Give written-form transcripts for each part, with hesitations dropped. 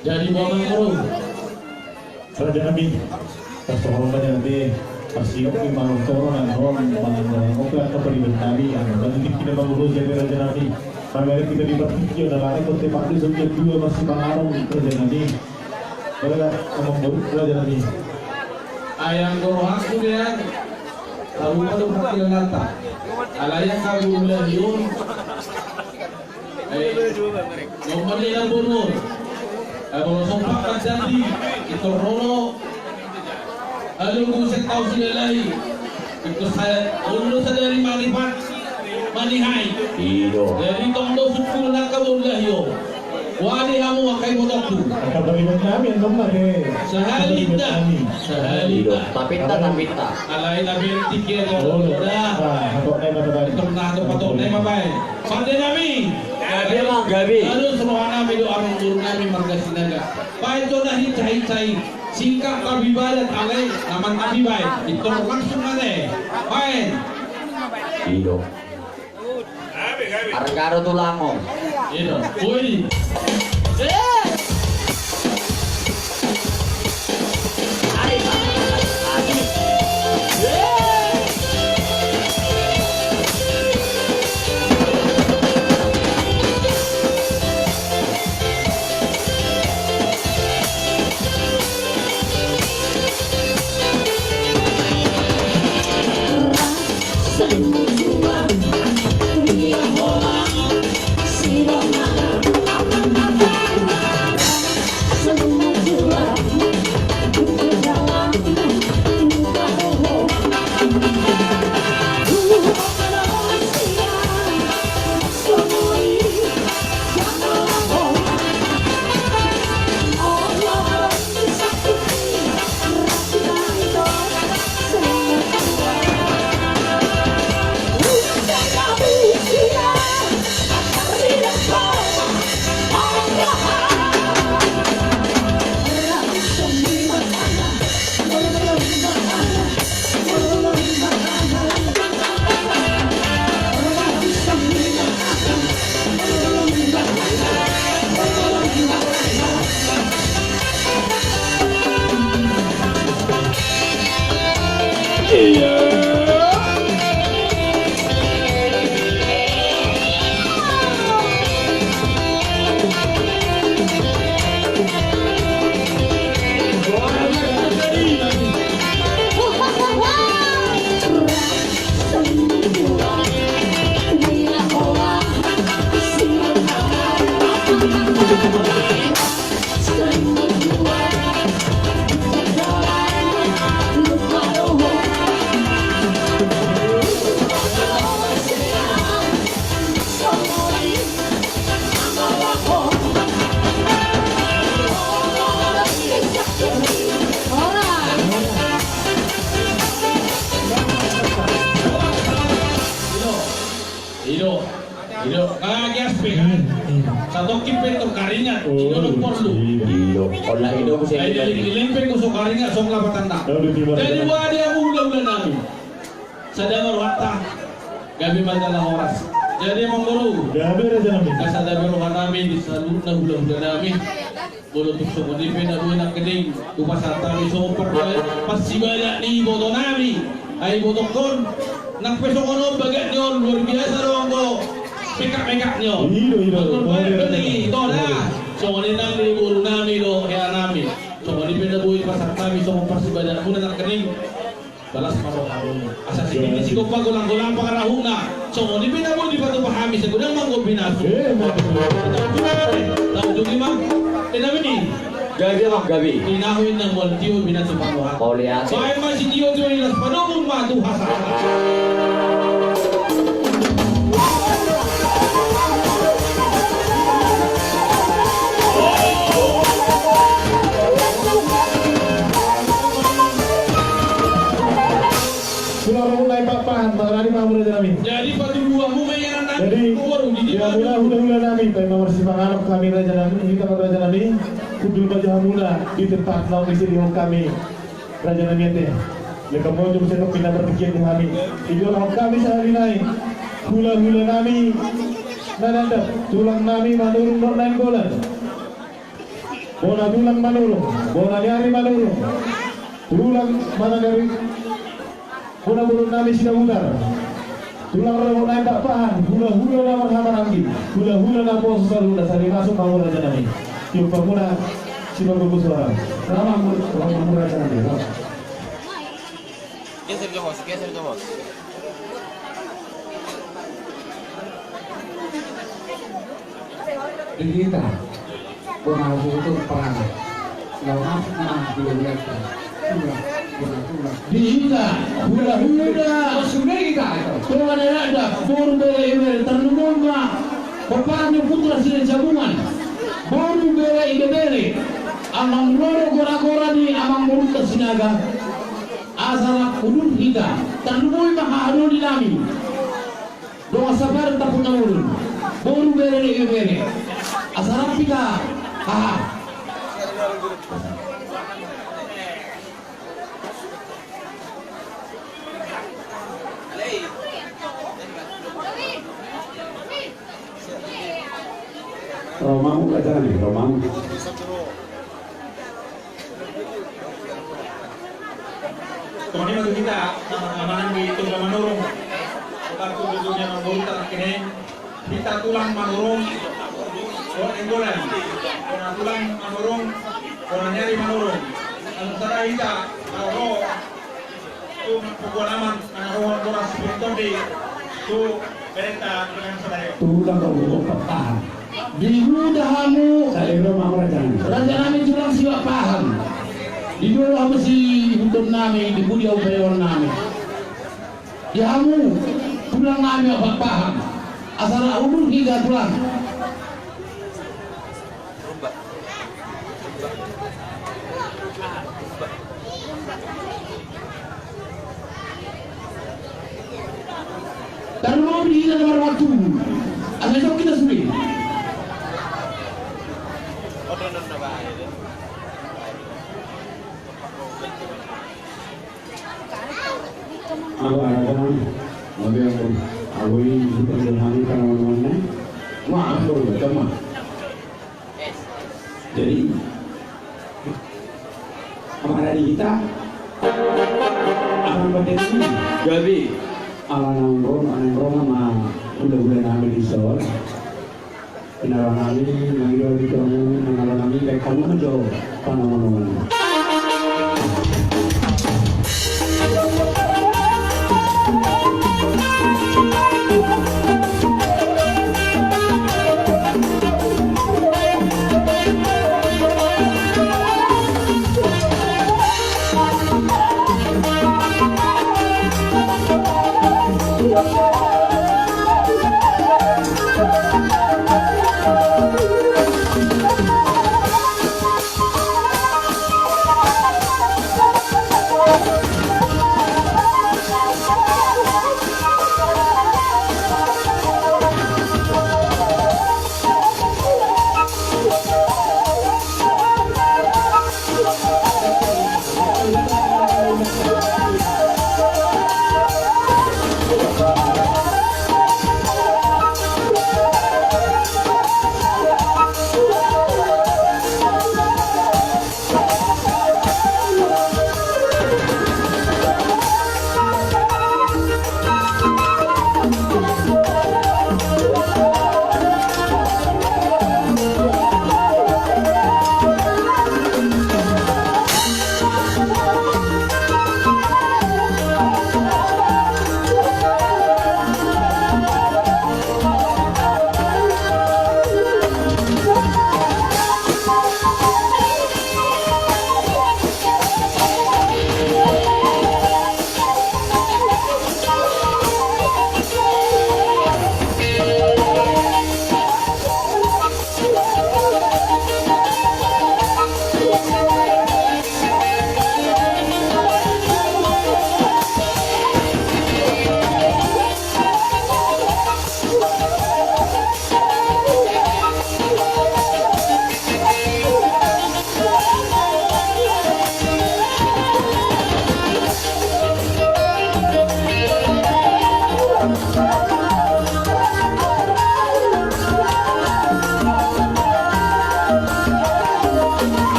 Jadi momen guru Raja Nabi Terhormatnya nanti Persiok di Manung Toronan Rom Manung Oklat apa di Bentali Dan kita mengurus jadi Raja Nabi Pagari kita dipertikir dan lari Kote Pakri Subjek 2 masih Pangarong Raja Nabi Boleh ngomong buruk Raja Nabi ayang guru aku dia lalu pada berhasil nata alayang kagum lahyun nomor ilang bunur kalau sompak jadi itu rono lalu kusek tahu sila lahi itu saya ulu sadari manipat manihai dari tondo suku nakabul lahyo wali hamu wakai motoku Kapaliman namin ang kemarin sahalita Tapita. alay na bertikir dah Hatok na yung matabali itu na to patok na mabay pande nami Gabi. lalu seluruh namin do aming guru namin marga sinaga pa ito na hicay singkat kabibalan alay naman kabibay ito langsung na pain Iyo. Arang-karo tulango. ito uy satu kipet to karingat idolog porlu Ola itu ko siya. ay ilimpe ko so karingat so labatan na jadi wadi ang ulam namin sa damar wata gabi madalang oras jadi mga guru Gabi Raja Nabi kasadabi rohan namin di salud na ulam namin bulutuk so kunipe na buhay ng kining kupasata mi so pasibala ni boto namin ay botokon nagpeso ko no bagat nyon luar biasa doang ko pika-pika nyo. Iyo. Ito na. So, ngayon lang guru namin o kaya namin. So, ngayon pinabuhin pa sa kami. So, magpasibadan muna ng kaning. Balas marong-marong. Asa si Pinisi ko pa gulang-gulang pa karahong na. So, ngayon pinabuhin di pa ito pahami sa gudang manggol binaso. Tapos yung limang. Tinamin eh. Gabi. Tinahuin ng voltiyo binaso pa mo ha. Poliate. So, ay man si Diyo Diyo ilas panong matuha sa jadi patubuhan mo may yaran namin. Jadi, ya hula namin, tayo mamarsi pangarap kami Raja Nabi, kita Raja Nabi. kudul baja mula di tempat laut di sini kami Raja Namiate. Leka mo jom sa pinang berpikir di kami. Ijo lang kami sa halinay. Hula-hula nami nananda tulang nami manurung nornain golan. Bona tulang manurung, bona nyari manurung. Tulang mana dari bona burung nami sida udar. Tulang rambut naik tak pahan, hula-hula na marhama nanggi. Hula-hula na po sa luna sa masuk mau Raja Nami. Yung pamuna si bagus suara. Ramang Raja Nami. Geser ke bos, geser ke bos. Kita pernah butuh perang. Lawan belum lihat. Dihita, hula-hula. Sudah kita. Tuhan ada, baru bere ternumoma. Peparnya putra sini jabungan. Baru bere. Amang loro gora-gora di amang mulut kesinaga. Asal kudun kita, ternumoi maka adu di nami. Doa sabar tak punya ulun. Baru bere. Asal kita, Romang Raja Nami, Romang. Kemudian bagi kita amanan di tulang manurung. Bukan tujuannya membuat kini kita tulang manurung. Orang enggolan, orang tulang manurung, orang nyari manurung. Kalau saya kita, kalau tu pengalaman, kalau orang spiritual tu berita dengan saya. Tulang rambut paham. dihudahamu. Saya Romang Raja Nami. Raja nami curang siwa paham. Di dua mesti hidup nami, di budia upayawan nami. Dihamu, tulang nami apa paham. Asal ulun hingga tulang. Dan mau dihina nomor waktu. Asal kita sulit. Aku ada kan, ada yang aku ini super berhani karena mana? Wah, aku betul mah. Jadi, apa ada di kita? Akan berarti Gabi. alang nangron sama udah nami di sol. Kenalan nami, nanggil di kamu, kenalan nami kayak kamu menjauh, pandangan.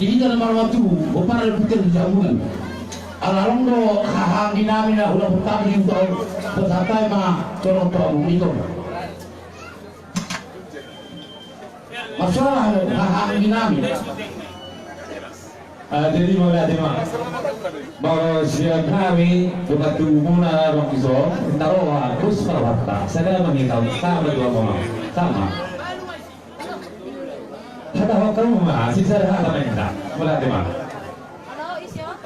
Jadi dalam waktu bopar putar di jamuan. Alalong do hahangin namin na ulang utang yung taon pasatay mga corong itu. Masalah hahangin namin. Jadi mulai ada mak. Baru siang kami bukan tubuh na orang iso taruh terus perwata. Saya mengitahu sama dua orang sama. Kata orang kamu mah sisa dah apa minta mulai ada mak.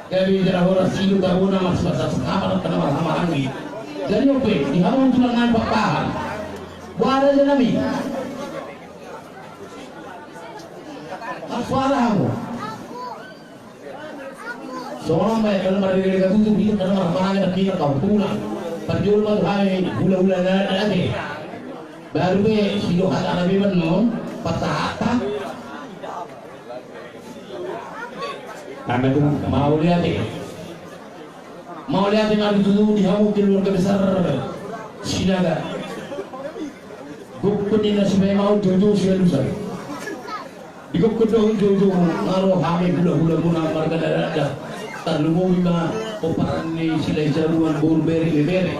Jadi jalan orang silu tahu nama sebab sekamar kenapa sama lagi. Jadi oke, di hamun tulang nampak tahan. Buat aja nami. Suara kamu. Seorang baik kalau mereka tutup dia karena orang nak kira kau pulang. Perjual baru hari bulan-bulan lagi. Baru be sido kata nabi benar patah. Anda tu Mau lihat yang ada dulu di hamu keluarga besar Sinaga. Guk ni nasi mau jojo siapa lusa. Di guk jojo ngaruh kami gula guna marga darah. Terlalu lima operan ni sila jaruan burberi beri.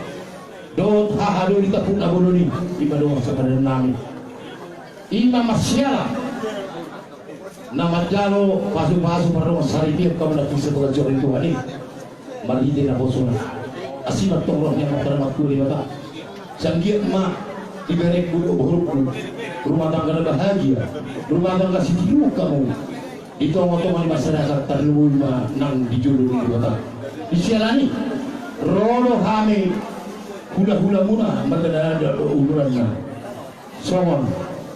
Dot hahado di tapun abono ni iba doang sa nami. Ima masyala. Nama jalo pasu-pasu parang saripir kau nak bisa bekerja itu hari. Marhide na bosona. Asimat tolong yang terima kuli mata. Sanggit mak ibarat buruk rumah tangga bahagia. Rumah tangga situ kamu. Itu orang masyarakat terlalu nang dijulur di kota. Disialani, rolo kami hula muna mereka ada ukurannya. Songon,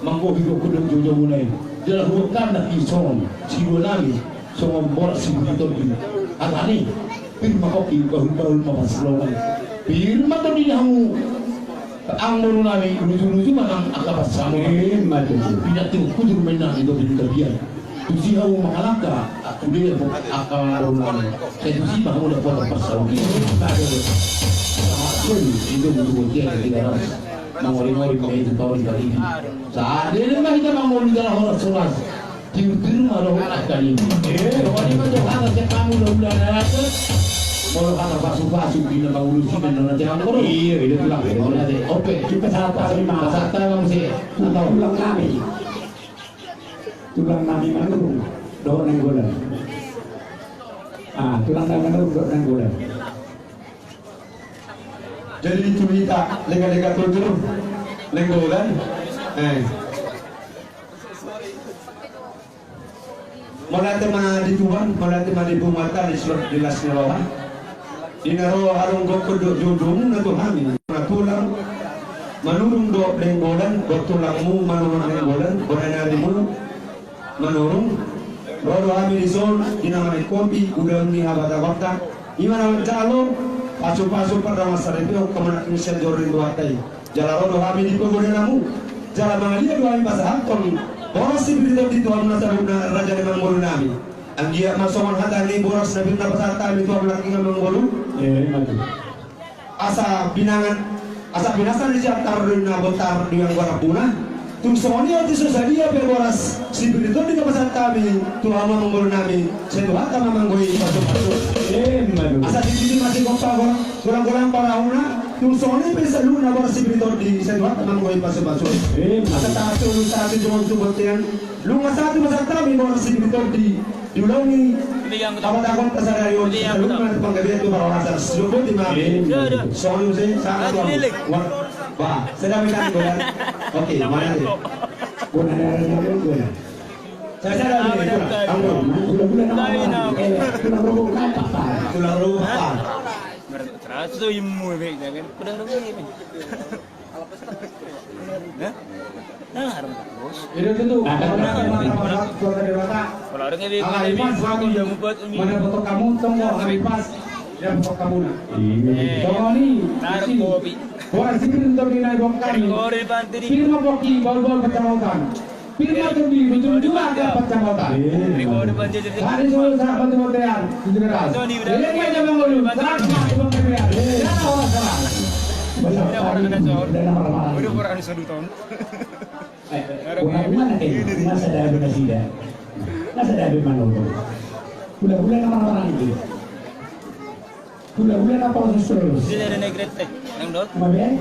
mangko hidup kudung jojo munai. Dalam hukum nak songon, sido nami, songon borak sido itu ini. Atani, firma kopi bahul mapaslongan. Firma tu di kamu. Ang mulu nami lucu manang akabat sama. Tidak tu kudur menang itu di terbiar. Tusi aku makalaka, aku dia akan orang saya tusi mahu dah potong pasal ini. Hasil itu untuk dia tidak harus mengori itu tahun kali ini. Saat dia memang kita mengori dalam orang solas, tiru malu kali ini. Kalau ini macam apa saya kamu dah ada. Mau kata pasu bina bangun sih benar jangan korup. Iya itu bilang. Oke kita saat kamu sih atau bilang kami. Tulang nami manurung doon ng gulan. Tulang nami manurung doon ng gulan. Jadi cerita lega-lega tutur lenggolan. Malati ma dituan, malati ma dibumata di surat jelas nirawan. Dinaro harung gokodo judung na tuhami. Tulang manurung do lenggolan, tulangmu manurung lenggolan, berenarimu manurung rodo kami di zon dinamai kopi udah ni abad-abad imana jalo pasu pada masa itu kemana misal jorin dua tay jala rodo kami di namu jala mangalia dua kami bahasa hanton boros si bidang di tuan nasaruna raja dengan mulu nami anggia masoman hata ni boros nabi pasar kami tuan lagi ngambil mulu asa binasan di jatar na botar dengan warapuna. Tung semuanya itu dia berboras si itu di kawasan kami Tuhan menggol nami saya Tuhan kami menggoi masuk asal di sini masih kota kurang para tung semuanya bisa lu na boras si di saya Tuhan kami menggoi masuk asal tak lu saat cuma butian lu ngasatu masa kami boras si di diulangi apa takut kesadaran lu nanti penggabian itu para orang tersebut di mana soalnya saya sangat wah sedang minta golan. Oke, mana ni? Golan ada golan. Saya ada ni. Kamu bulan tulang rubuh apa? Tulang rubuh apa? Terus tu imu baik jangan tulang rubuh ni. Bos. Itu tentu. Kalau orang ini kalau yang membuat ini. Mana foto kamu tunggu hari pas yang foto kamu nak. Tunggu ni. Taruh kopi. Orang sipil untuk dinai bongkar ni. Firma boki baru pecahkan. Firma terbi betul juga ada pecahkan. Hari itu saya bantu hotel. Jelas. Ini aja mengulu. Sangat bongkar. Ya orang salah. Udah orang ni satu tahun. Mana ni? Masa dah benar tidak. Nasa David Manolo. Hula-hula na orang-orang itu. Hula-hula na proses terus. Hindi na negrete. Nang dot? Kemudian,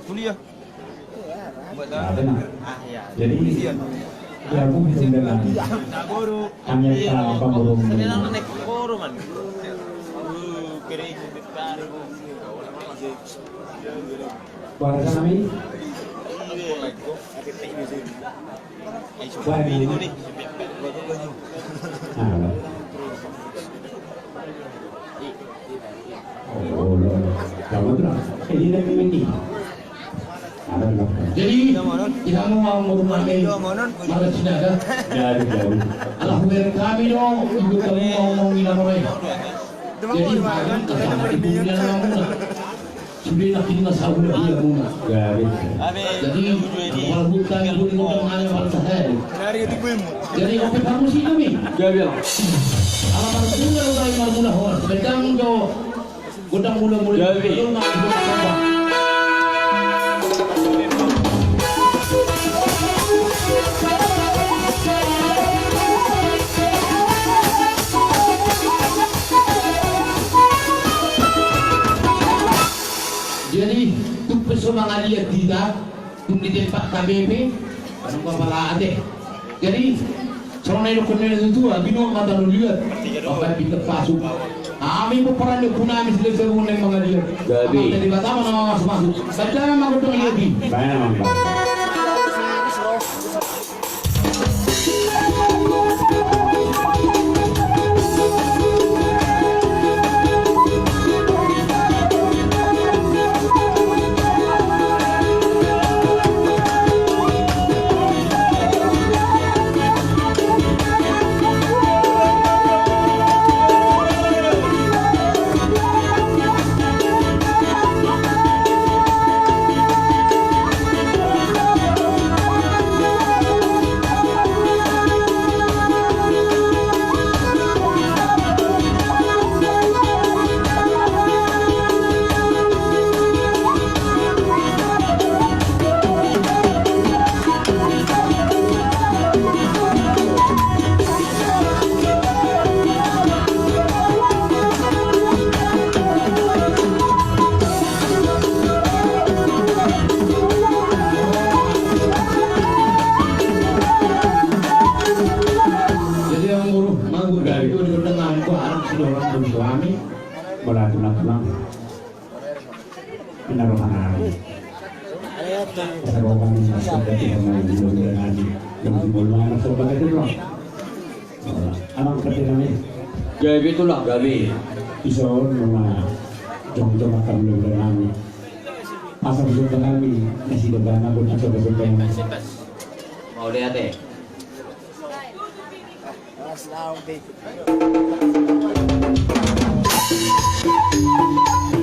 Kuliah. Buat dah. ada nak. Jadi, ya aku bisa dengan hanya pemurung. naik koro man. Kering Bahasa kami, Jadi tidak mau ngurungan malah sinaga. Alhamdulillah kami dong ibu kami mau ngomongin apa ya. Jadi makan kesana ibu dia muna. Sudah nak kita sahaja dia muna. Jadi kalau bukan ibu di kota mana malah saya. Jadi oke kamu sih kami. Gabi. Alamat sudah udah imal muna hor. Bedang do gudang mula-mula. Gabi. Jadi tuk pesona dia tidak tuk di tempat KBP anu kepala ade. Jadi soalnya itu kena itu bino mata lu lihat apa pintu pasuk. Kami peperan di kuna kami sudah sebulan yang mengalir. Jadi Jadi pertama nama masuk. Baca nama aku tuh lagi. Baik memang. Suami bola tulang pinaruhan namin. Sa bawang masuk dari mga ilog na nadi yung simula na sa bagay ito. Anong kati namin? Gabi itu lah Gabi. Isoon mga jong-jong at kamulog na namin. Pasang suka kami nasidagana ko na sa basok kayo. Mau lihat deh. Thank you.